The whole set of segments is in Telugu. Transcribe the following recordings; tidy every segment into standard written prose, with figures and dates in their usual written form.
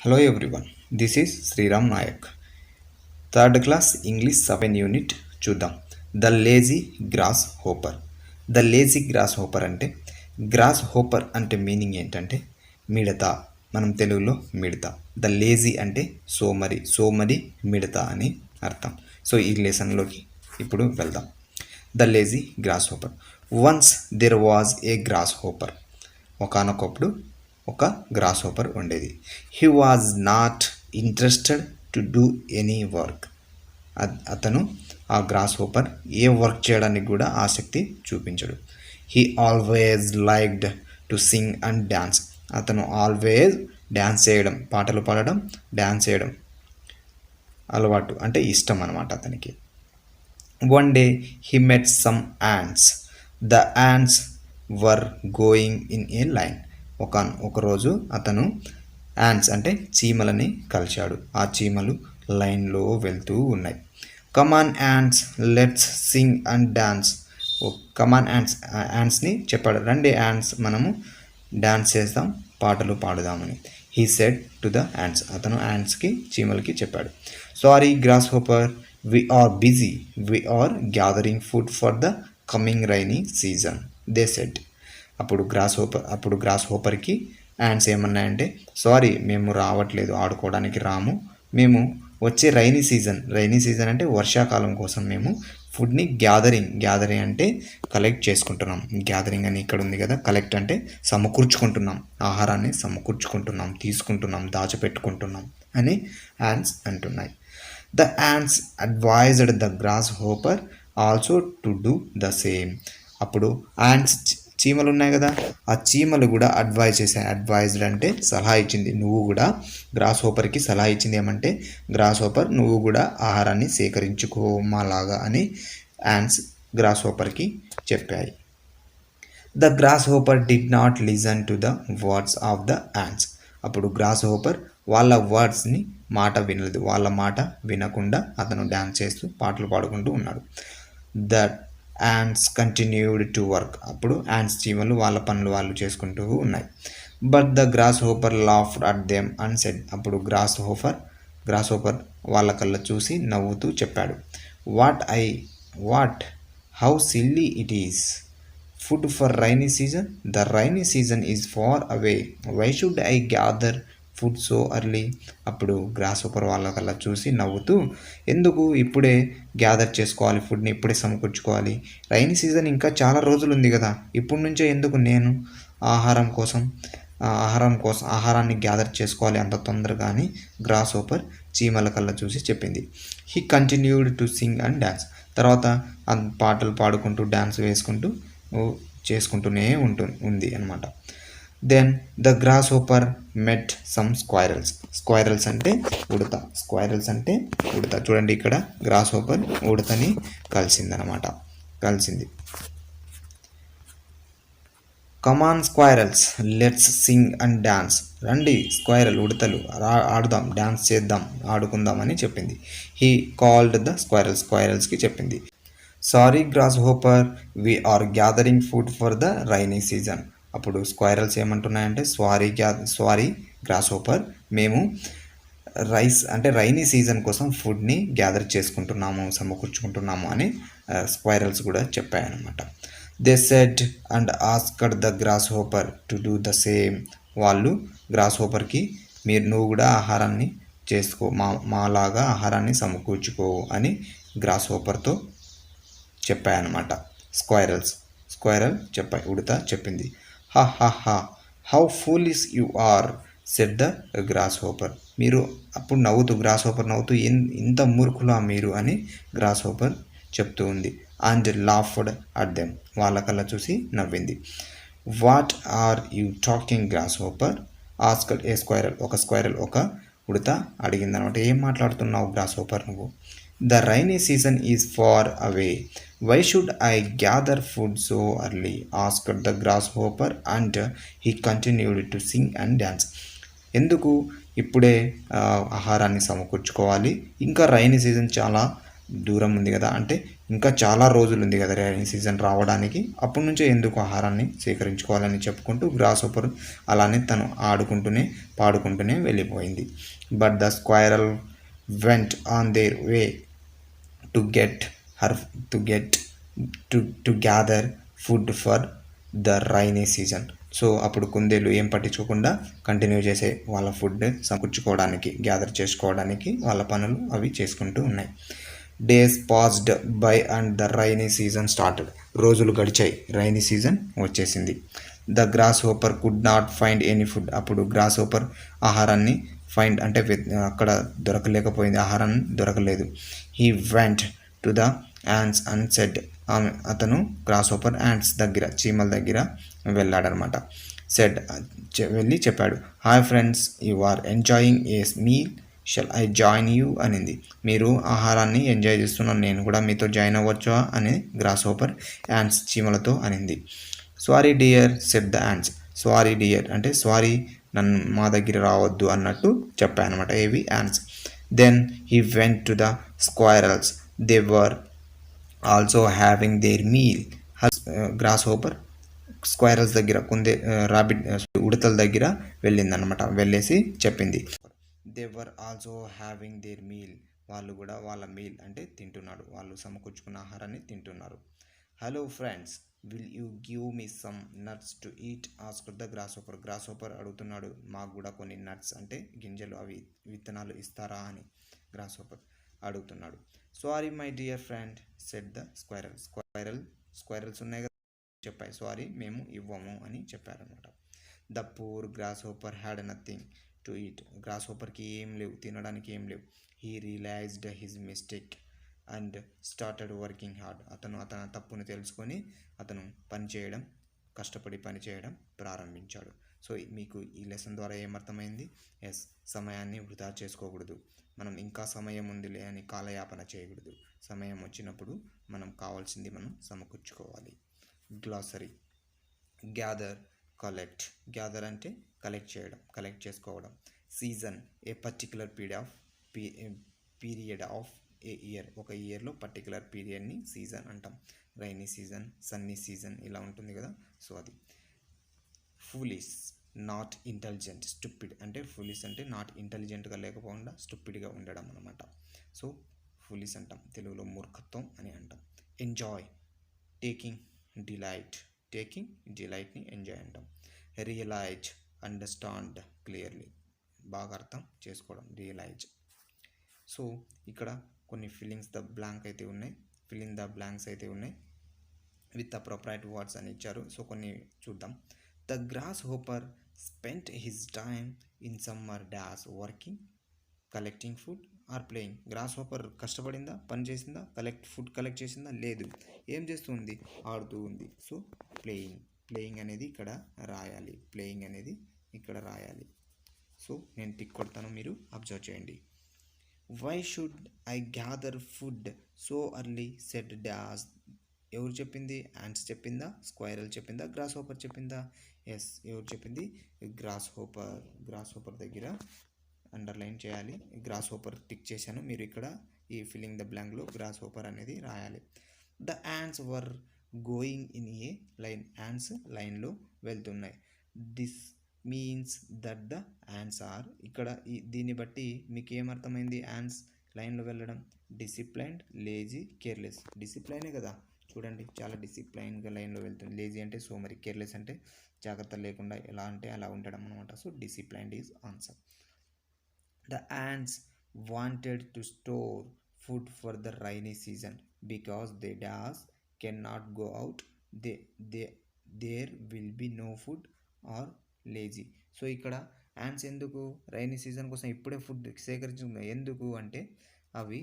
Hello everyone, this is Sriram Nayak. Third class English second unit చూద్దాం. The lazy grasshopper. The lazy grasshopper అంటే గ్రాస్ హోపర్ అంటే మీనింగ్ ఏంటంటే మిడత, మనం తెలుగులో మిడత. ద లేజీ అంటే సోమరి, సోమరి మిడత అని అర్థం. సో ఈ లెసన్లోకి ఇప్పుడు వెళ్దాం. The lazy grasshopper. Once there was a grasshopper. ఒకానొకప్పుడు ఒక గ్రాస్ హోపర్ ఉండేది. He was not interested to do any work. అతను ఆ గ్రాస్ హోపర్ ఏ వర్క్ చేయడానికి కూడా ఆసక్తి చూపించడు. He always liked to sing and dance. అతను ఆల్వేజ్ డ్యాన్స్ చేయడం, పాటలు పాడడం, డ్యాన్స్ చేయడం అలవాటు, అంటే ఇష్టం అన్నమాట అతనికి. One day he met some ants. The ants were going in a line. ఒకరోజు అతను యాంట్స్ అంటే చీమలని కలిశాడు. ఆ చీమలు లైన్లో వెళ్తూ ఉన్నాయి. Come on ants, let's sing and dance. Come on ants, యాంట్స్ని చెప్పాడు, రండి యాంట్స్ మనము డాన్స్ చేద్దాం, పాటలు పాడుదామని. He said to the ants. అతను యాంట్స్కి, చీమలకి చెప్పాడు. Sorry grasshopper, we are busy, we are gathering food for the coming rainy season, they said. అప్పుడు గ్రాస్ హోపర్కి యాంట్స్ ఏమన్నాయంటే, సారీ మేము రావట్లేదు, ఆడుకోవడానికి రాము, మేము వచ్చే రైనీ సీజన్ అంటే వర్షాకాలం కోసం మేము ఫుడ్ని గ్యాదరింగ్ అంటే కలెక్ట్ చేసుకుంటున్నాం. గ్యాదరింగ్ అని ఇక్కడ ఉంది కదా, కలెక్ట్ అంటే సమకూర్చుకుంటున్నాం, ఆహారాన్ని సమకూర్చుకుంటున్నాం, తీసుకుంటున్నాం, దాచిపెట్టుకుంటున్నాం అని యాంట్స్ అంటున్నాయి. The ants advised the grasshopper also to do the same. అప్పుడు యాంట్స్, చీమలు ఉన్నాయి కదా, ఆ చీమలు కూడా అడ్వైజ్డ్ అంటే సలహా ఇచ్చింది. నువ్వు కూడా గ్రాస్ హోపర్కి సలహా ఇచ్చింది ఏమంటే, గ్రాస్ హోపర్ నువ్వు కూడా ఆహారాన్ని సేకరించుకో మాలాగా అని యాంట్స్ గ్రాస్ హోపర్కి చెప్పాయి. The grasshopper did not listen to the words of the ants. అప్పుడు గ్రాస్ హోపర్ వాళ్ళ వర్డ్స్ని, మాట వినలేదు. వాళ్ళ మాట వినకుండా అతను డ్యాన్స్ చేస్తూ పాటలు పాడుకుంటూ ఉన్నాడు. That ants continued to work. అప్పుడు యాంట్స్, చీమలు వాళ్ళ పనులు వాళ్ళు చేసుకుంటూ ఉన్నాయి. But the grasshopper laughed at them and said. అప్పుడు గ్రాస్ హోపర్ వాళ్ళ కళ్ళ చూసి నవ్వుతూ చెప్పాడు, what how silly it is. Food for rainy season, the rainy season is far away, why should I gather food so early. అప్పుడు గ్రాస్ హోపర్ వాళ్ళ కల్లా చూసి నవ్వుతూ, ఎందుకు ఇప్పుడే గ్యాదర్ చేసుకోవాలి, ఫుడ్ని ఇప్పుడే సమకూర్చుకోవాలి, రైనీ సీజన్ ఇంకా చాలా రోజులు ఉంది కదా, ఇప్పటి నుంచే ఎందుకు నేను ఆహారాన్ని గ్యాదర్ చేసుకోవాలి అంత తొందరగా అని గ్రాస్ హోపర్ చీమల కల్లా చూసి చెప్పింది. He continued to sing and dance. తర్వాత పాటలు పాడుకుంటూ డ్యాన్స్ వేసుకుంటూ చేసుకుంటూనే ఉంది అనమాట. Then the grasshopper met some squirrels. Squirrels అంటే ఉడత. చూడండి, ఇక్కడ గ్రాస్ హోపర్ ఉడతని కలిసింది. Come on squirrels, let's sing and dance. రండి ఉడతలు, ఆడుదాం, డాన్స్ చేద్దాం, ఆడుకుందాం అని చెప్పింది. హీ కాల్డ్ ద స్క్వైరల్స్కి చెప్పింది. Sorry grasshopper, we are gathering food for the rainy season. అప్పుడు స్క్వైరల్స్ ఏమంటున్నాయంటే, సారీ గ్రాస్ హోపర్, మేము రైనీ సీజన్ కోసం ఫుడ్ని గ్యాదర్ చేసుకుంటున్నాము, సమకూర్చుకుంటున్నాము అని స్క్వైరల్స్ కూడా చెప్పాయన్నమాట. They said and asked the grasshopper to do the same. వాళ్ళు గ్రాస్ హోపర్కి, నువ్వు కూడా ఆహారాన్ని చేసుకో, మాలాగా ఆహారాన్ని సమకూర్చుకో అని గ్రాస్ హోపర్తో చెప్పాయన్నమాట. ఉడత చెప్పింది. How foolish you are, said the grasshopper. మీరు అప్పుడు గ్రాస్ హోపర్ నవ్వుతూ, ఇంత మూర్ఖులా మీరు అని గ్రాస్ హోపర్ చెప్తూ ఉంది. And laughed at them. వాళ్ళ కల్లా చూసి నవ్వింది. What are you talking grasshopper, asked a squirrel. ఒక ఉడత అడిగిందనమాట, ఏం మాట్లాడుతున్నావు గ్రాస్ హోపర్ నువ్వు. The rainy season is far away, why should I gather food so early, asked the grasshopper and he continued to sing and dance. ఎందుకు ఇప్పుడే ఆహారాన్ని సమకూర్చుకోవాలి, ఇంకా రైనీ సీజన్ చాలా దూరం ఉంది కదా, అంటే ఇంకా చాలా రోజులు ఉంది కదా రైనీ సీజన్ రావడానికి, అప్పటి నుంచే ఎందుకు ఆహారాన్ని సేకరించుకోవాలని చెప్పుకుంటూ గ్రాస్ హోపర్ అలానే తను ఆడుకుంటూనే పాడుకుంటూనే వెళ్ళిపోయింది. But the squirrel went on their way to get her to get to gather food for the rainy season. So అప్పుడు కుందేలు ఏం పట్టించుకోకుండా కంటిన్యూ చేసే వాళ్ళ ఫుడ్ సమకూర్చుకోవడానికి, గ్యాదర్ చేసుకోవడానికి వాళ్ళ పనులు అవి చేసుకుంటూ ఉన్నాయి. Days passed by and the rainy season started. రోజులు గడిచాయి, రైనీ సీజన్ వచ్చేసింది. The grasshopper could not find any food. అప్పుడు గ్రాస్ హోపర్ ఆహారాన్ని ఫైండ్ అంటే అక్కడ దొరకలేకపోయింది, ఆహారం దొరకలేదు. He went to the ants and said. అతను గ్రాస్ హోపర్ యాంట్స్ దగ్గర, చీమల దగ్గర వెళ్ళాడనమాట. సెడ్ వెళ్ళి చెప్పాడు, hi friends, you are enjoying a meal, shall I join you అనింది. మీరు ఆహారాన్ని ఎంజాయ్ చేస్తున్నాను, నేను కూడా మీతో జాయిన్ అవ్వచ్చా అని గ్రాస్ హోపర్ యాంట్స్ చీమలతో అనింది. Sorry dear said the ants. Sorry dear అంటే సారీ, నన్ను మా దగ్గర రావద్దు అన్నట్టు చెప్పాయన్నమాట ఏవి ants. Then he went to the squirrels, they were also having their meal. Grasshopper squirrels దగ్గర, రాబిట్ ఉడతల దగ్గర వెళ్ళిందనమాట. వెళ్ళేసి చెప్పింది, they were also having their meal. వాళ్ళు కూడా వాళ్ళ మీల్ అంటే తింటున్నాడు, వాళ్ళు సమకూర్చుకున్న ఆహారాన్ని తింటున్నారు. Hello friends, will you give me some nuts to eat asked the grasshopper. Grasshopper అడుగుతున్నాడు, మాకు కూడా కొన్ని నట్స్ అంటే గింజలు, అవి విత్తనాలు ఇస్తారా అని గ్రాస్ హోపర్ అడుగుతున్నాడు. Sorry my dear friend said the squirrel. Squirrels ఉన్నాయి కదా చెప్పాయి, సారీ మేము ఇవ్వము అని చెప్పారనమాట. The poor grasshopper had nothing to eat. గ్రాస్ హోపర్కి ఏం లేవు, తినడానికి ఏం లేవు. He realized his mistake and started working hard. తన తప్పును తెలుసుకొని అతను కష్టపడి పని చేయడం ప్రారంభించాడు. సో మీకు ఈ లెసన్ ద్వారా ఏమర్థమైంది? ఎస్, సమయాన్ని వృధా చేసుకోకూడదు. మనం ఇంకా సమయం ఉందిలే అని కాలయాపన చేయకూడదు. సమయం వచ్చినప్పుడు మనం కావాల్సింది మనం సమకూర్చుకోవాలి. గ్లాసరీ. Gather, collect. గ్యాదర్ అంటే కలెక్ట్ చేయడం, కలెక్ట్ చేసుకోవడం. Season, a particular period of a year. ఒక ఇయర్లో పర్టికులర్ పీరియడ్ని సీజన్ అంటాం. రైనీ సీజన్, సన్నీ సీజన్ ఇలా ఉంటుంది కదా, సో అది. Foolish, not intelligent. స్టూపిడ్ అంటే ఫూలిష్ అంటే నాట్ ఇంటెలిజెంట్గా లేకపోకుండా స్టూపిడ్గా ఉండడం అనమాట. సో ఫూలిష్ అంటాం, తెలుగులో మూర్ఖత్వం అని అంటాం. Enjoy, taking delight. టేకింగ్ డిలైట్ని ఎంజాయ్ అంటాం. రియలైజ్, అండర్స్టాండ్ క్లియర్లీ, బాగా అర్థం చేసుకోవడం, రియలైజ్. సో ఇక్కడ కొన్ని ఫిల్లింగ్స్ ద బ్లాంక్ అయితే ఉన్నాయి, ఫిల్లింగ్ ద బ్లాంక్స్ అయితే ఉన్నాయి, విత్ అప్రోప్రైట్ వర్డ్స్ అని ఇచ్చారు. సో కొన్ని చూద్దాం. The grasshopper spent his time in summer dash working, collecting food or playing. Grasshopper కష్టపడిందా, పని చేసిందా, ఫుడ్ కలెక్ట్ చేసిందా? లేదు. ఏం చేస్తుంది? ఆడుతూ ఉంది. సో ప్లేయింగ్ అనేది ఇక్కడ రాయాలి, ప్లేయింగ్ అనేది ఇక్కడ రాయాలి. సో నేను టిక్ కొడతాను, మీరు అబ్జర్వ్ చేయండి. Why should I gather food so early said dash. ఎవరు చెప్పింది? యాంట్స్ చెప్పిందా, స్క్వైరల్ చెప్పిందా, గ్రాస్ హోపర్ చెప్పిందా? ఎస్, ఎవరు చెప్పింది? గ్రాస్ హోపర్ దగ్గర అండర్లైన్ చేయాలి. గ్రాస్ హోపర్ టిక్ చేశాను, మీరు ఇక్కడ ఈ ఫిల్లింగ్ ద బ్లాంక్లో గ్రాస్ హోపర్ అనేది రాయాలి. The ants were going in a line. Ants లైన్లో వెళ్తున్నాయి. This means that the ants are. ఇక్కడ దీన్ని బట్టి మీకు ఏమర్థమైంది? యాంట్స్ లైన్లో వెళ్ళడం డిసిప్లైన్డ్, లేజీ, కేర్లెస్. డిసిప్లైనే కదా, చూడండి చాలా డిసిప్లైన్గా లైన్లో వెళ్తుంది. లేజీ అంటే సోమరి, కేర్లెస్ అంటే జాగ్రత్త లేకుండా ఎలా అంటే అలా ఉండడం అనమాట. So disciplined is answer. The ants wanted to store food for the rainy season because they dash can not go out, there will be no food are lazy. So ఇక్కడ యాంట్స్ ఎందుకు రైనీ సీజన్ కోసం ఇప్పుడే ఫుడ్ సేకరించుకున్నాయి, ఎందుకు అంటే అవి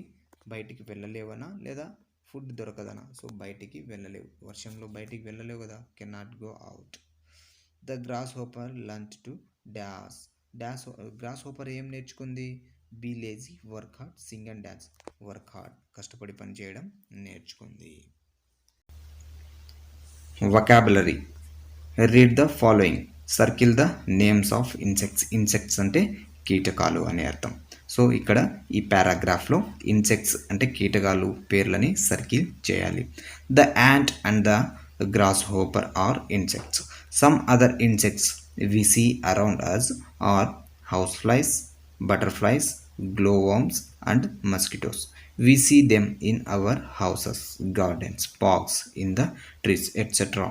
బయటికి వెళ్ళలేవనా లేదా ఫుడ్ దొరకదనా? సో బయటికి వెళ్ళలేవు, వర్షంలో బయటికి వెళ్ళలేవు కదా, can not go out. The grasshopper learnt to dash. Grasshopper ఏం నేర్చుకుంది? Be lazy, work hard, sing and dance. Work hard, కష్టపడి పని చేయడం నేర్చుకుంది. Vocabulary. Read the following, circle the names of insects. Insects అంటే కీటకాలు అనే అర్థం. సో ఇక్కడ ఈ పారాగ్రాఫ్లో ఇన్సెక్ట్స్ అంటే కీటకాలు పేర్లని సర్కిల్ చేయాలి. The ant and the grasshopper are insects. Some other insects we see around us are house flies, butterflies, glowworms, and mosquitoes. We see them in our houses, gardens, parks, in the trees, etc.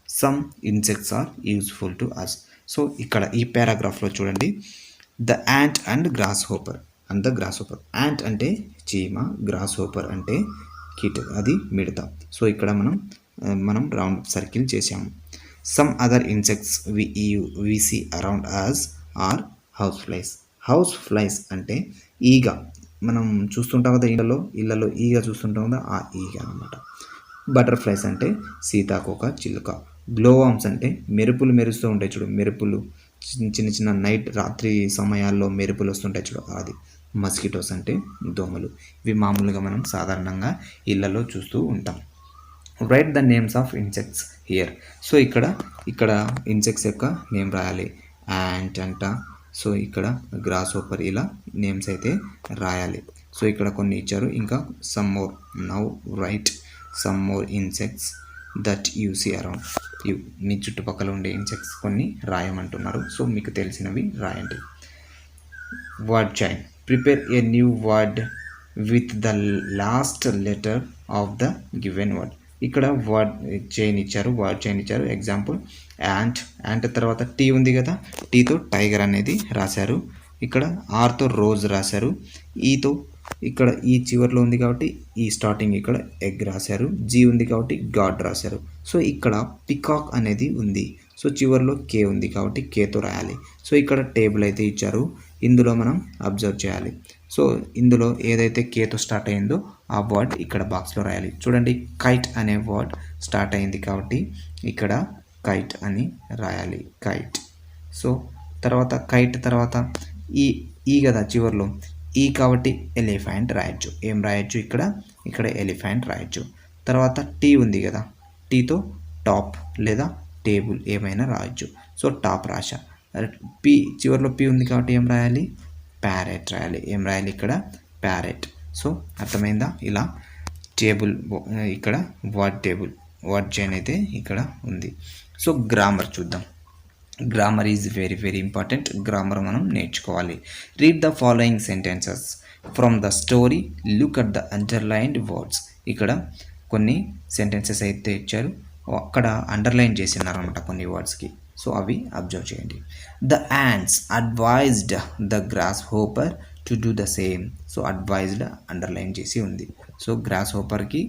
Some insects are useful to us. So ఇక్కడ ఈ పారాగ్రాఫ్లో చూడండి, the ant and grasshopper and the grasshopper. Ant అంటే చీమ, గ్రాస్ హోపర్ అంటే అది మిడత. సో ఇక్కడ మనం రౌండ్ సర్కిల్ చేసాము. Some other insects we see around us are house flies. House flies అంటే ఈగ, మనం చూస్తుంటాం కదా ఇళ్ళలో ఈగ చూస్తుంటాం కదా, ఆ ఈగ అనమాట. బటర్ఫ్లైస్ అంటే సీతాకోక చిలుక. గ్లోవామ్స్ అంటే మెరుపులు మెరుస్తూ ఉంటాయి చూడు, మెరుపులు చిన్న చిన్న రాత్రి సమయాల్లో మెరుపులు వస్తుంటాయి చూడు, అది. మస్కిటోస్ అంటే దోమలు. ఇవి మామూలుగా మనం సాధారణంగా ఇళ్ళలో చూస్తూ ఉంటాం. Write the names of insects here. So ఇక్కడ ఇన్సెక్ట్స్ యొక్క నేమ్ రాయాలి. యాంట్ అంట, సో ఇక్కడ గ్రాస్ హోపర్, ఇలా నేమ్స్ అయితే రాయాలి. సో ఇక్కడ కొన్ని ఇచ్చారు, ఇంకా some more. Now write some more insects that you see around you. మీ చుట్టుపక్కల ఉండే ఇన్సెక్ట్స్ కొన్ని రాయమంటున్నారు. సో మీకు తెలిసినవి రాయండి. Word chain. Prepare a new word with the last letter of the given word. ఇక్కడ వర్డ్ చైన్ ఇచ్చారు. ఎగ్జాంపుల్ యాంట్ తర్వాత టీ ఉంది కదా, టీతో టైగర్ అనేది రాశారు. ఇక్కడ ఆర్తో రోజ్ రాశారు. ఈతో ఇక్కడ ఈ చివర్లో ఉంది కాబట్టి ఈ స్టార్టింగ్ ఇక్కడ ఎగ్ రాశారు. జీ ఉంది కాబట్టి గాడ్ రాశారు. సో ఇక్కడ పికాక్ అనేది ఉంది. సో చివర్లో కే ఉంది కాబట్టి కేతో రాయాలి. సో ఇక్కడ టేబుల్ అయితే ఇచ్చారు, ఇందులో మనం అబ్జర్వ్ చేయాలి. సో ఇందులో ఏదైతే కేతో స్టార్ట్ అయిందో ఆ వర్డ్ ఇక్కడ బాక్స్లో రాయాలి. చూడండి, కైట్ అనే వర్డ్ స్టార్ట్ అయింది కాబట్టి ఇక్కడ కైట్ అని రాయాలి, కైట్. సో తర్వాత కైట్ తర్వాత ఈ కదా చివర్లో ఈ కాబట్టి ఎలిఫెంట్ రాయొచ్చు. ఏం రాయొచ్చు ఇక్కడ ఎలిఫెంట్ రాయొచ్చు. తర్వాత టీ ఉంది కదా, టీతో టాప్ లేదా టేబుల్ ఏమైనా రాయొచ్చు. సో టాప్ రాశా. పి చివర్లో పి ఉంది కాబట్టి ఏం రాయాలి, ప్యారెట్ రాయాలి. ఏం రాయాలి ఇక్కడ, ప్యారెట్. సో అర్థమైందా? ఇలా టేబుల్ ఇక్కడ వర్డ్ చైన్ అయితే ఇక్కడ ఉంది. సో గ్రామర్ చూద్దాం. Grammar is very very important. Grammar మనం నేర్చుకోవాలి. Read the following sentences from the story, look at the underlined words. ఇక్కడ కొన్ని సెంటెన్సెస్ అయితే ఇచ్చారు, అక్కడ అండర్లైన్ చేసినారు అనమాట కొన్ని వర్డ్స్కి. సో అవి అబ్జర్వ్ చేయండి. The ants advised the grasshopper to do the same. So advised underline చేసి ఉంది. సో గ్రాస్ హోపర్కి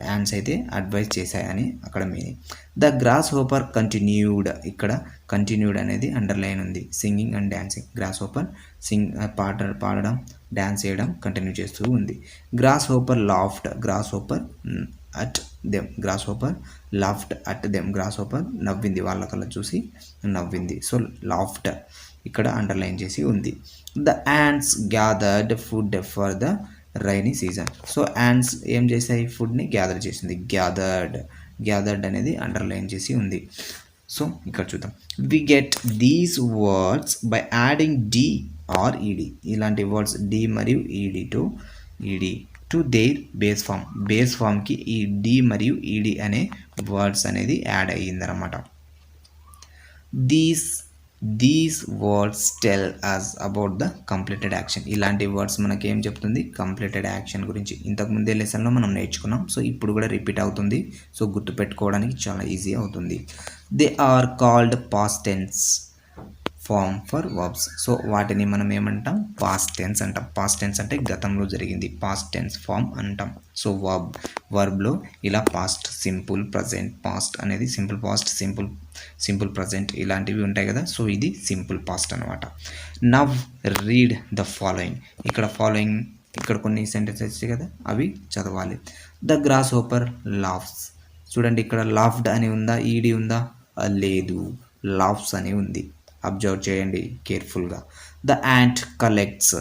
యాంట్స్ అయితే అడ్వైజ్ చేశాయని అక్కడ meaning. The grasshopper continued, ఇక్కడ కంటిన్యూడ్ అనేది అండర్లైన్ ఉంది. Singing and dancing. Grasshopper పాడడం డ్యాన్స్ చేయడం కంటిన్యూ చేస్తూ ఉంది. Grasshopper laughed, grasshopper at them, grasshopper laughed at them. Grasshopper నవ్వింది, వాళ్ళ కళ్ళ చూసి నవ్వింది. సో లాఫ్డ్ ఇక్కడ అండర్లైన్ చేసి ఉంది. The ants gathered food for the rainy season. So ants ఏం చేశాయి, ఫుడ్ని గ్యాదర్ చేసింది. గ్యాదర్డ్ అనేది అండర్లైన్ చేసి ఉంది. సో ఇక్కడ చూద్దాం. We get these words by adding D or ED. ఇలాంటి వర్డ్స్ డి మరియు ఈడి టు దేర్ బేస్ ఫామ్కి ఈ డి మరియు ఈడి అనే వర్డ్స్ అనేది యాడ్ అయ్యిందనమాట. These words tell us about the completed action. ఇలాంటి వర్డ్స్ మనకి ఏం చెప్తుంది, కంప్లీటెడ్ యాక్షన్ గురించి. ఇంతకుముందే లెసన్లో మనం నేర్చుకున్నాం. సో ఇప్పుడు కూడా రిపీట్ అవుతుంది. సో గుర్తుపెట్టుకోవడానికి చాలా ఈజీ అవుతుంది. They are called past tense form for verbs. So వాటిని మనం ఏమంటాం, పాస్ట్ టెన్స్ అంటాం. పాస్ట్ టెన్స్ అంటే గతంలో జరిగింది, పాస్ట్ టెన్స్ ఫామ్ అంటాం. సో వర్బ్లో ఇలా పాస్ట్, సింపుల్, ప్రజెంట్. పాస్ట్ అనేది సింపుల్ పాస్ట్, సింపుల్ ప్రజెంట్ ఇలాంటివి ఉంటాయి కదా. సో ఇది సింపుల్ పాస్ట్ అనమాట. Now read the following. ఇక్కడ కొన్ని సెంటెన్సెస్ వచ్చాయి కదా, అవి చదవాలి. The grasshopper laughs. చూడండి, ఇక్కడ లాఫ్డ్ అని ఉందా, ఈడి ఉందా, లేదు, లాఫ్స్ అని ఉంది. అబ్జర్వ్ చేయండి కేర్ఫుల్గా. The ant collects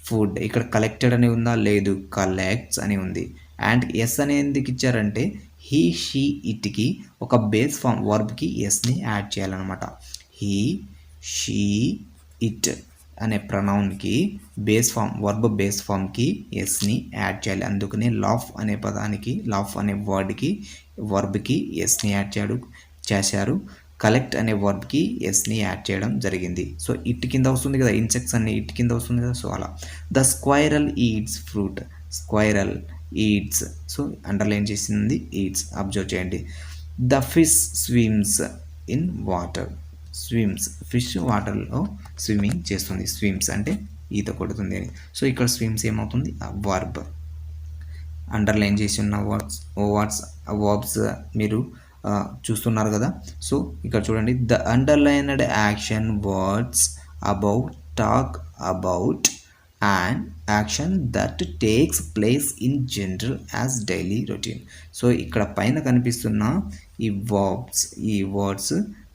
food. ఇక్కడ కలెక్టెడ్ అని ఉందా, లేదు, కలెక్ట్స్ అని ఉంది. అండ్ ఎస్ అని ఎందుకు ఇచ్చారంటే హీ, షీ, ఇట్కి ఒక బేస్ ఫామ్ వర్బ్కి ఎస్ని యాడ్ చేయాలన్నమాట. హీ, షీ, ఇట్ అనే ప్రొనౌన్కి బేస్ ఫామ్ వర్బ్ బేస్ ఫామ్కి ఎస్ని యాడ్ చేయాలి. అందుకనే లాఫ్ అనే పదానికి లాఫ్ అనే వర్డ్కి వర్బ్కి ఎస్ని యాడ్ చేశారు. కలెక్ట్ అనే వర్బ్కి ఎస్ని యాడ్ చేయడం జరిగింది. సో ఇట్ కింద వస్తుంది కదా, ఇన్సెక్ట్స్ అన్ని ఇట్ కింద వస్తుంది కదా. సో అలా the squirrel eats fruit, squirrel eats. So underline చేసింది ఈట్స్, అబ్జర్వ్ చేయండి. The fish swims in water, swims fish వాటర్లో స్విమ్మింగ్ చేస్తుంది. స్విమ్స్ అంటే ఈత కొడుతుంది అని. సో ఇక్కడ స్విమ్స్ ఏమవుతుంది, వర్బ్. అండర్లైన్ చేసి ఉన్న వర్బ్స్ మీరు చూస్తున్నారు కదా. సో ఇక్కడ చూడండి, the underlined action words about talk about and action that takes place in general as daily routine. So ఇక్కడ పైన కనిపిస్తున్న ఈ వర్డ్స్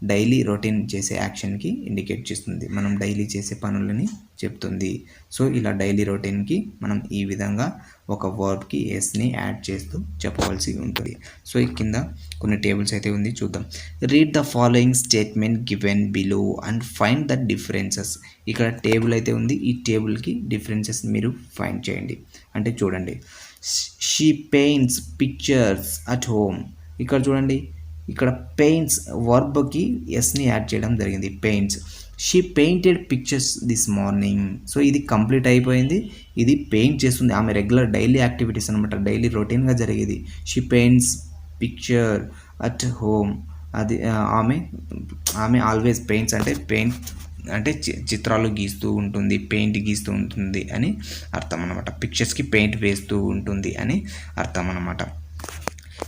డైలీ రొటీన్ చేసే యాక్షన్కి ఇండికేట్ చేస్తుంది, మనం డైలీ చేసే పనులని చెప్తుంది. సో ఇలా డైలీ రొటీన్కి మనం ఈ విధంగా ఒక వర్బ్కి ఎస్ని యాడ్ చేస్తూ చెప్పవలసి ఉంటుంది. సో ఈ కింద కొన్ని టేబుల్స్ అయితే ఉంది, చూద్దాం. Read the following statement given below and find the differences. ఇక్కడ టేబుల్ అయితే ఉంది, ఈ టేబుల్కి డిఫరెన్సెస్ మీరు ఫైండ్ చేయండి. అంటే చూడండి, she paints pictures at home. ఇక్కడ చూడండి, ఇక్కడ పెయింట్స్ వర్బ్కి ఎస్ని యాడ్ చేయడం జరిగింది, paints. She painted pictures this morning. So ఇది కంప్లీట్ అయిపోయింది, ఇది పెయింట్ చేస్తుంది, ఆమె రెగ్యులర్ డైలీ యాక్టివిటీస్ అనమాట, డైలీ రొటీన్గా జరిగేది. She paints picture at home, అది ఆమె ఆల్వేస్ పెయింట్స్ అంటే పెయింట్ అంటే చిత్రాలు గీస్తూ ఉంటుంది, పెయింట్ గీస్తూ ఉంటుంది అని అర్థం అనమాట. పిక్చర్స్కి పెయింట్ వేస్తూ ఉంటుంది అని అర్థం అనమాట.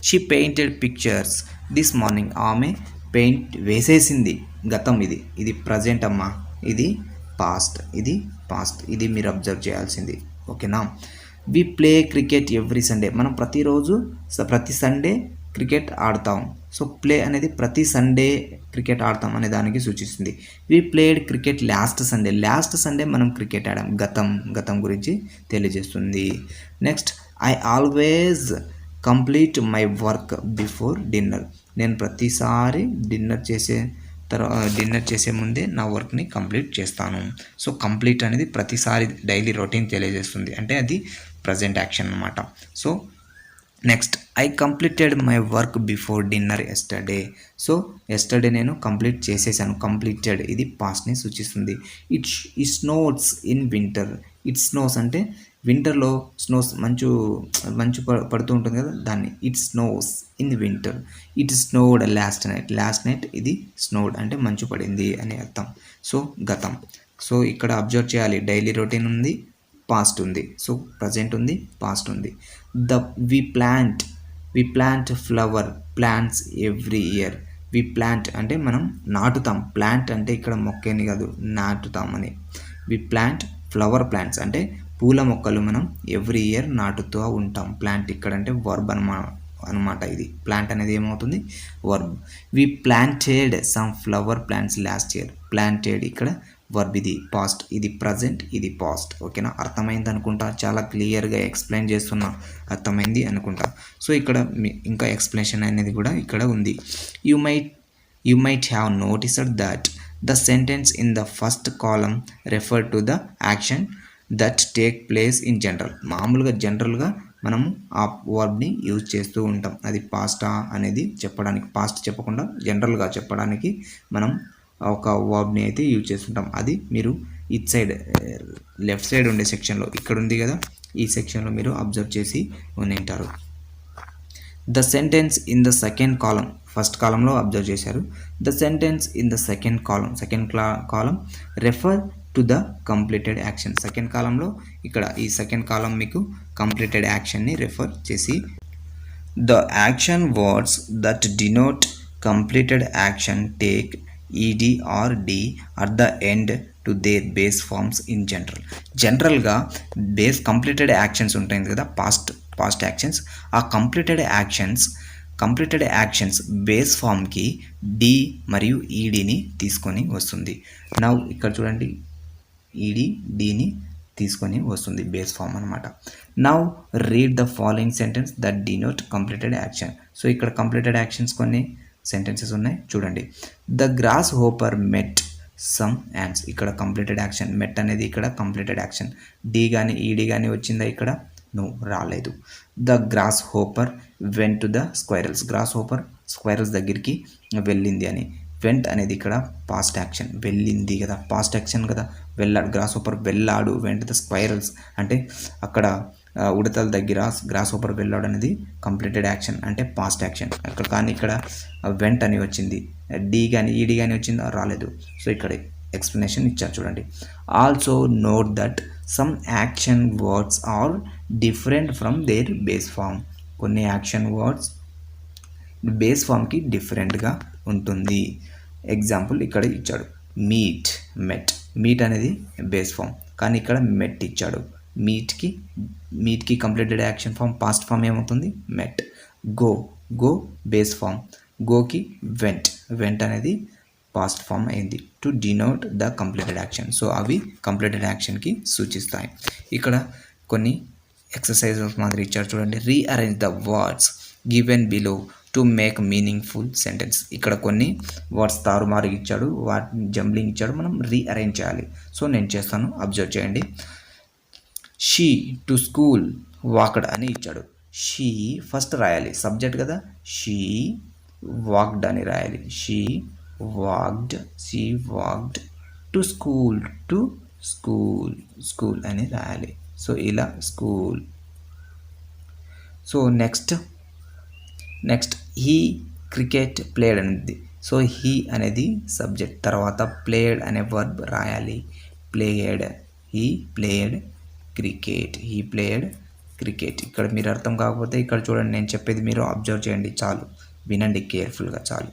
She painted pictures this morning, ఆమె పెయింట్ వేసేసింది, గతం. ఇది ప్రజెంట్ అమ్మా, ఇది పాస్ట్, ఇది మీరు అబ్జర్వ్ చేయాల్సింది, ఓకేనా. We play cricket every Sunday, మనం ప్రతి సండే క్రికెట్ ఆడతాం. సో ప్లే అనేది ప్రతి సండే క్రికెట్ ఆడతాం అనే దానికి సూచిస్తుంది. We played cricket last Sunday మనం క్రికెట్ ఆడాం, గతం గురించి తెలియజేస్తుంది. Next, I always complete my work before dinner, నేను ప్రతిసారి డిన్నర్ చేసే ముందే నా వర్క్ని కంప్లీట్ చేస్తాను. సో కంప్లీట్ అనేది ప్రతిసారి డైలీ రొటీన్ తెలియజేస్తుంది, అంటే అది ప్రజెంట్ యాక్షన్ అనమాట. So next, I completed my work before dinner yesterday. So yesterday నేను కంప్లీట్ చేసేసాను, కంప్లీటెడ్ ఇది పాస్ట్ని సూచిస్తుంది. It snows in winter, it snows అంటే వింటర్లో మంచు పడుతూ ఉంటుంది కదా, దాన్ని it snows in winter. It snowed last night, ఇది స్నోడ్ అంటే మంచు పడింది అని అర్థం. సో గతం. సో ఇక్కడ అబ్జర్వ్ చేయాలి, డైలీ రొటీన్ ఉంది, పాస్ట్ ఉంది, సో ప్రజెంట్ ఉంది, పాస్ట్ ఉంది. We plant flower plants every year. We plant అంటే మనం నాటుతాం, ప్లాంట్ అంటే ఇక్కడ మొక్కని కాదు, నాటుతామని. వి ప్లాంట్ ఫ్లవర్ ప్లాంట్స్ అంటే పూల మొక్కలు మనం ఎవ్రీ ఇయర్ నాటుతూ ఉంటాం. ప్లాంట్ ఇక్కడ అంటే వర్బ్ అనమాట. ఇది ప్లాంట్ అనేది ఏమవుతుంది, verb. We planted some flower plants last year, planted ఇక్కడ వర్బ్, ఇది పాస్ట్, ఇది ప్రజెంట్, ఇది పాస్ట్, ఓకేనా. అర్థమైంది అనుకుంటా, చాలా క్లియర్గా ఎక్స్ప్లెయిన్ చేస్తున్నా, అర్థమైంది అనుకుంటా. సో ఇక్కడ ఇంకా ఎక్స్ప్లెనేషన్ అనేది కూడా ఇక్కడ ఉంది. You might have noticed that the sentence in the first column refer to the action that take place in general. మామూలుగా జనరల్గా మనము ఆ వర్బ్ని యూజ్ చేస్తూ ఉంటాం, అది పాస్టా అనేది చెప్పడానికి, పాస్ట్ చెప్పకుండా జనరల్గా చెప్పడానికి మనం ఒక వర్బ్ని అయితే యూజ్ చేస్తుంటాం. అది మీరు ఇట్ సైడ్ లెఫ్ట్ సైడ్ ఉండే సెక్షన్లో ఇక్కడ ఉంది కదా, ఈ సెక్షన్లో మీరు అబ్జర్వ్ చేసి ఉంటారు. The sentence in the second column, first కాలంలో అబ్జర్వ్ చేశారు. The sentence in the second column refer to the completed action. Second కాలంలో ఇక్కడ ఈ సెకండ్ కాలం మీకు కంప్లీటెడ్ యాక్షన్ని రెఫర్ చేసి, the action words that denote completed action take ed or d at the end to their base forms in జనరల్గా బేస్ కంప్లీటెడ్ యాక్షన్స్ ఉంటాయి కదా, పాస్ట్ యాక్షన్స్, ఆ కంప్లీటెడ్ యాక్షన్స్ బేస్ ఫామ్కి డి మరియు ఈడీని తీసుకొని వస్తుంది. నౌ ఇక్కడ చూడండి, ఈడి డిని తీసుకొని వస్తుంది, బేస్ ఫామ్ అనమాట. Now read the following sentence that denote completed action. So ఇక్కడ కంప్లీటెడ్ యాక్షన్స్ కొన్ని సెంటెన్సెస్ ఉన్నాయి, చూడండి. The grasshopper met some ants ఇక్కడ కంప్లీటెడ్ యాక్షన్, మెట్ అనేది ఇక్కడ కంప్లీటెడ్ యాక్షన్. డి కానీ ఈడి కానీ వచ్చిందా ఇక్కడ? నో, రాలేదు. The grasshopper went to the squirrels, grasshopper squirrels దగ్గరికి వెళ్ళింది అని. వెంట్ అనేది ఇక్కడ పాస్ట్ యాక్షన్, వెళ్ళింది కదా, పాస్ట్ యాక్షన్ కదా, వెళ్ళాడు. గ్రాస్ హోపర్ వెళ్ళాడు, వెంట్ ద స్క్వైరల్స్ అంటే అక్కడ ఉడతల దగ్గర గ్రాస్ హోపర్ వెళ్ళాడు అనేది కంప్లీటెడ్ యాక్షన్ అంటే పాస్ట్ యాక్షన్. అక్కడ కానీ ఇక్కడ వెంట్ అని వచ్చింది, డి కానీ ఈడి కానీ వచ్చిందా? రాలేదు. సో ఇక్కడ ఎక్స్ప్లెనేషన్ ఇచ్చారు చూడండి. Also note that some action words are different from their base form. కొన్ని యాక్షన్ వర్డ్స్ బేస్ ఫామ్కి డిఫరెంట్గా ఉంటుంది. ఎగ్జాంపుల్ ఇక్కడ ఇచ్చాడు, మీట్, మెట్. మీట్ అనేది బేస్ ఫామ్ కానీ ఇక్కడ మెట్ ఇచ్చాడు. మీట్కి completed action form past form ఏమవుతుంది? మెట్. గో బేస్ ఫామ్, గోకి వెంట్ అనేది పాస్ట్ ఫామ్ అయింది. To denote the completed action. So అవి కంప్లీటెడ్ యాక్షన్కి సూచిస్తాయి. ఇక్కడ కొన్ని ఎక్సర్సైజెస్ మాదిరి ఇచ్చారు చూడండి. Rearrange the words given below to make meaningful sentence. ఇక్కడ కొన్ని వర్డ్స్ తారుమారు ఇచ్చాడు, వాటిని జంబ్లింగ్ ఇచ్చాడు, మనం రీఅరేంజ్ చేయాలి. సో నేను చేస్తాను, అబ్జర్వ్ చేయండి. షీ టు స్కూల్ వాక్డ్ అని ఇచ్చాడు. షీ ఫస్ట్ రాయాలి, సబ్జెక్ట్ కదా, షీ వాక్డ్ అని రాయాలి. షీ వాక్డ్ టు స్కూల్ అని రాయాలి. సో ఇలా school. So next he cricket played అనేది. సో హీ అనేది సబ్జెక్ట్, తర్వాత ప్లేడ్ అనే వర్బ్ రాయాలి. He played cricket. ఇక్కడ మీరు అర్థం కాకపోతే ఇక్కడ చూడండి, నేను చెప్పేది మీరు అబ్జర్వ్ చేయండి, చాలు, వినండి కేర్ఫుల్గా, చాలు.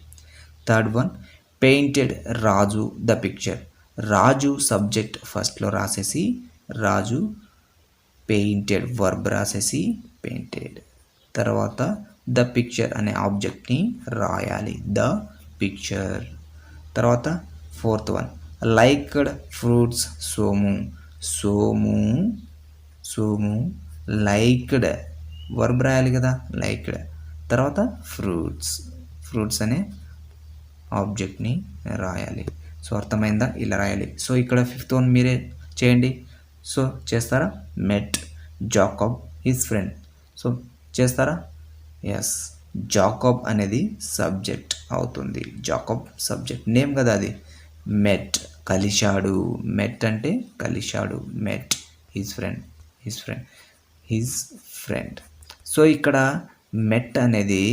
Third one, painted Raju the picture. Raju subject ఫస్ట్లో రాసేసి, రాజు పెయింటెడ్ వర్బ్ రాసేసి పెయింటెడ్, తర్వాత ద పిక్చర్ అనే ఆబ్జెక్ట్ని రాయాలి, ద పిక్చర్. తర్వాత fourth one, liked fruits Somu liked verb రాయాలి కదా, లైక్డ్, తర్వాత ఫ్రూట్స్ అనే ఆబ్జెక్ట్ని రాయాలి. సో అర్థమైందా? ఇలా రాయాలి. సో ఇక్కడ ఫిఫ్త్ వన్ మీరే చేయండి. సో చేస్తారా? మెట్ జాకబ్ హిస్ ఫ్రెండ్. సో చేస్తారా? ఎస్, జాకబ్ అనేది సబ్జెక్ట్ అవుతుంది. జాకబ్ సబ్జెక్ట్, నేమ్ కదా అది. మెట్ కలిశాడు, మెట్ అంటే కలిశాడు, మెట్ హిజ్ ఫ్రెండ్. సో ఇక్కడ మెట్ అనేది,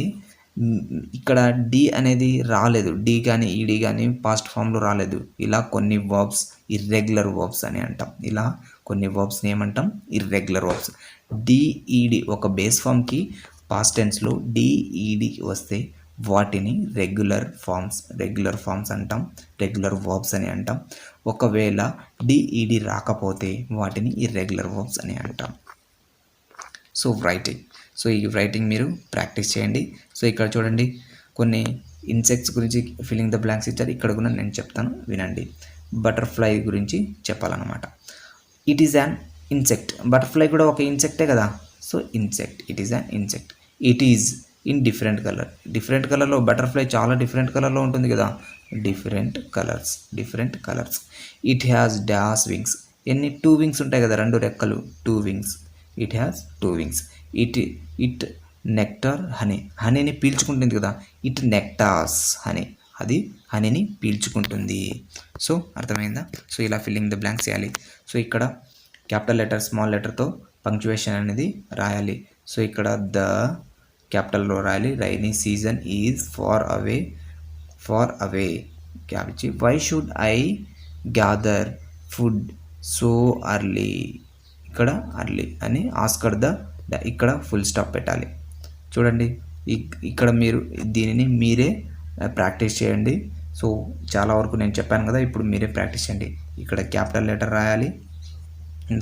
ఇక్కడ డి అనేది రాలేదు, డి కానీ ఈడి కానీ పాస్ట్ ఫామ్లో రాలేదు. ఇలా కొన్ని వర్బ్స్ ఇర్రెగ్యులర్ వర్బ్స్ అని అంటాం. ఇలా కొన్ని వర్బ్స్ని ఏమంటాం? Irregular verbs. డిఈడి ఒక బేస్ ఫామ్కి పాస్ట్ టెన్స్లో డిఈడి వస్తే వాటిని రెగ్యులర్ ఫామ్స్ అంటాం, రెగ్యులర్ వర్బ్స్ అని అంటాం. ఒకవేళ డిఈడి రాకపోతే వాటిని ఇర్రెగ్యులర్ వర్బ్స్ అని అంటాం. సో ఈ రైటింగ్ మీరు ప్రాక్టీస్ చేయండి. సో ఇక్కడ చూడండి, కొన్ని ఇన్సెక్ట్స్ గురించి ఫిల్లింగ్ ద బ్లాంక్స్ ఇచ్చారు. ఇక్కడ కూడా నేను చెప్తాను, వినండి. బటర్ఫ్లై గురించి చెప్పాలన్నమాట. It is an insect. Butterfly కూడా ఒక ఇన్సెక్టే కదా. So insect, it is an insect. It is in different కలర్లో బటర్ఫ్లై చాలా డిఫరెంట్ కలర్లో ఉంటుంది కదా, different colours. It has dash wings. ఎన్ని? 2 వింగ్స్ ఉంటాయి కదా, 2 రెక్కలు, 2 wings. It has 2 wings. It nectar హనీని పీల్చుకుంటుంది కదా, ఇట్ నెక్టార్స్ అది హనీని పీల్చుకుంటుంది. సో అర్థమైందా? సో ఇలా ఫిల్లింగ్ ద బ్లాంక్స్ చేయాలి. సో ఇక్కడ క్యాపిటల్ లెటర్ స్మాల్ లెటర్తో పంక్చువేషన్ అనేది రాయాలి. సో ఇక్కడ ద క్యాపిటల్లో రాయాలి. Rainy season is far away క్యాపిచి. Why should I gather food so early. ఇక్కడ అర్లీ అని ఆస్కర్ ద, ఇక్కడ ఫుల్ స్టాప్ పెట్టాలి. చూడండి, ఇక్కడ మీరు దీనిని మీరే ప్రాక్టీస్ చేయండి. సో చాలా వరకు నేను చెప్పాను కదా, ఇప్పుడు మీరే ప్రాక్టీస్ చేయండి. ఇక్కడ క్యాపిటల్ లెటర్ రాయాలి.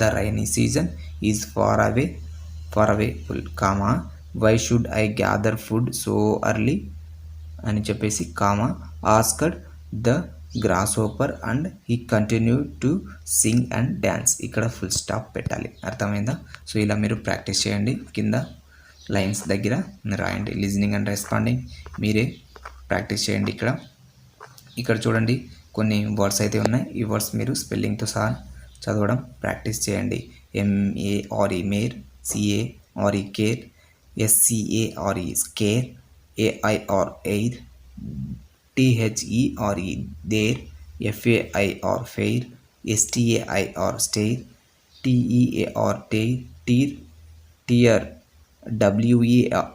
The rainy season is far away full comma, why should I gather food so early అని చెప్పేసి comma, asked the grasshopper and he continue to sing and dance. ఇక్కడ ఫుల్ స్టాప్ పెట్టాలి. అర్థమైందా? సో ఇలా మీరు ప్రాక్టీస్ చేయండి. కింద లైన్స్ దగ్గర రాయండి. లిజనింగ్ అండ్ రెస్పాండింగ్ మీరే ప్రాక్టీస్ చేయండి. ఇక్కడ చూడండి, కొన్ని వర్డ్స్ అయితే ఉన్నాయి. ఈ వర్డ్స్ మీరు స్పెల్లింగ్తో సహా చదవడం ప్రాక్టీస్ చేయండి. MARE mare, CARE care, SCARE scare, AIR air, THERE there, FAIR fair, STAIR stair, TEAR tear, tear, WEAR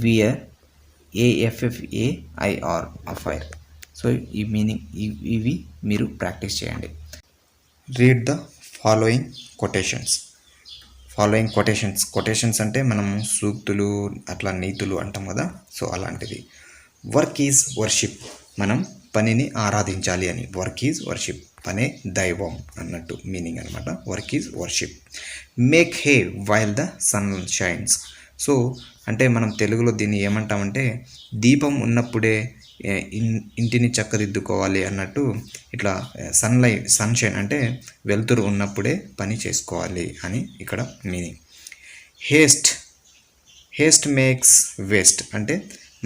wear, AFFAIR affair. So ఈ మీనింగ్ ఇవి మీరు ప్రాక్టీస్ చేయండి. Read the following quotations. Quotations అంటే మనము సూక్తులు అట్లా నీతులు అంటాం కదా, సో అలాంటిది. వర్క్ ఈజ్ వర్షిప్, మనం పనిని ఆరాధించాలి అని. వర్క్ ఈజ్ వర్షిప్, పనే దైవం అన్నట్టు మీనింగ్ అనమాట. Work is worship. Make hay while the sun shines. So అంటే మనం తెలుగులో దీన్ని ఏమంటామంటే, దీపం ఉన్నప్పుడే ఇంటిని చక్కదిద్దుకోవాలి అన్నట్టు. ఇట్లా సన్షైన్ అంటే వెలుతురు ఉన్నప్పుడే పని చేసుకోవాలి అని ఇక్కడ మీనింగ్. హేస్ట్ మేక్స్ వేస్ట్ అంటే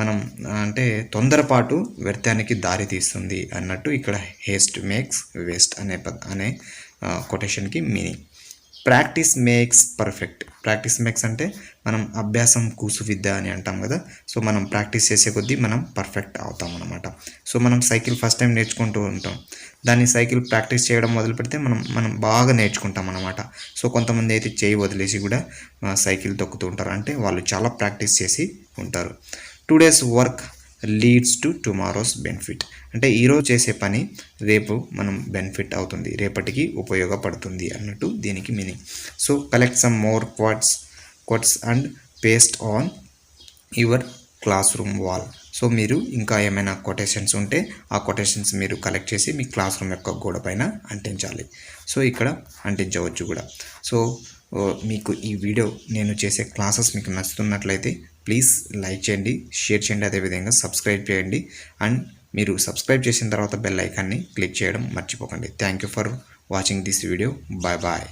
మనం అంటే తొందరపాటు వ్యర్థానికి దారి తీస్తుంది అన్నట్టు ఇక్కడ హేస్ట్ మేక్స్ వేస్ట్ అనే కొటేషన్కి meaning. Practice makes perfect. Practice makes అంటే మనం అభ్యాసం కూసు విద్య అని అంటాం కదా, సో మనం ప్రాక్టీస్ చేసే కొద్దీ మనం పర్ఫెక్ట్ అవుతాం అనమాట. సో మనం సైకిల్ ఫస్ట్ టైం నేర్చుకుంటూ ఉంటాం, దాన్ని సైకిల్ ప్రాక్టీస్ చేయడం మొదలు పెడితే మనం బాగా నేర్చుకుంటాం అనమాట. సో కొంతమంది అయితే చేయి వదిలేసి కూడా సైకిల్ తొక్కుతూ ఉంటారు, అంటే వాళ్ళు చాలా ప్రాక్టీస్ చేసి ఉంటారు. Today's work leads to tomorrow's benefit అంటే ఈరోజు చేసే పని రేపు మనం బెనిఫిట్ అవుతుంది, రేపటికి ఉపయోగపడుతుంది అన్నట్టు దీనికి meaning. So collect some more quotes and paste on your classroom wall. So మీరు ఇంకా ఏమైనా కొటేషన్స్ ఉంటే ఆ కొటేషన్స్ మీరు కలెక్ట్ చేసి మీ క్లాస్ రూమ్ యొక్క గోడ పైన అంటించాలి. సో ఇక్కడ అంటించవచ్చు కూడా. సో మీకు ఈ వీడియో నేను చేసే క్లాసెస్ మీకు నచ్చుతున్నట్లయితే ప్లీజ్ లైక్ చేయండి, షేర్ చేయండి, అదేవిధంగా సబ్స్క్రైబ్ చేయండి. అండ్ మీరు సబ్స్క్రైబ్ చేసిన తర్వాత బెల్ ఐకాన్ని క్లిక్ చేయడం మర్చిపోకండి. Thank you for watching this video. Bye bye.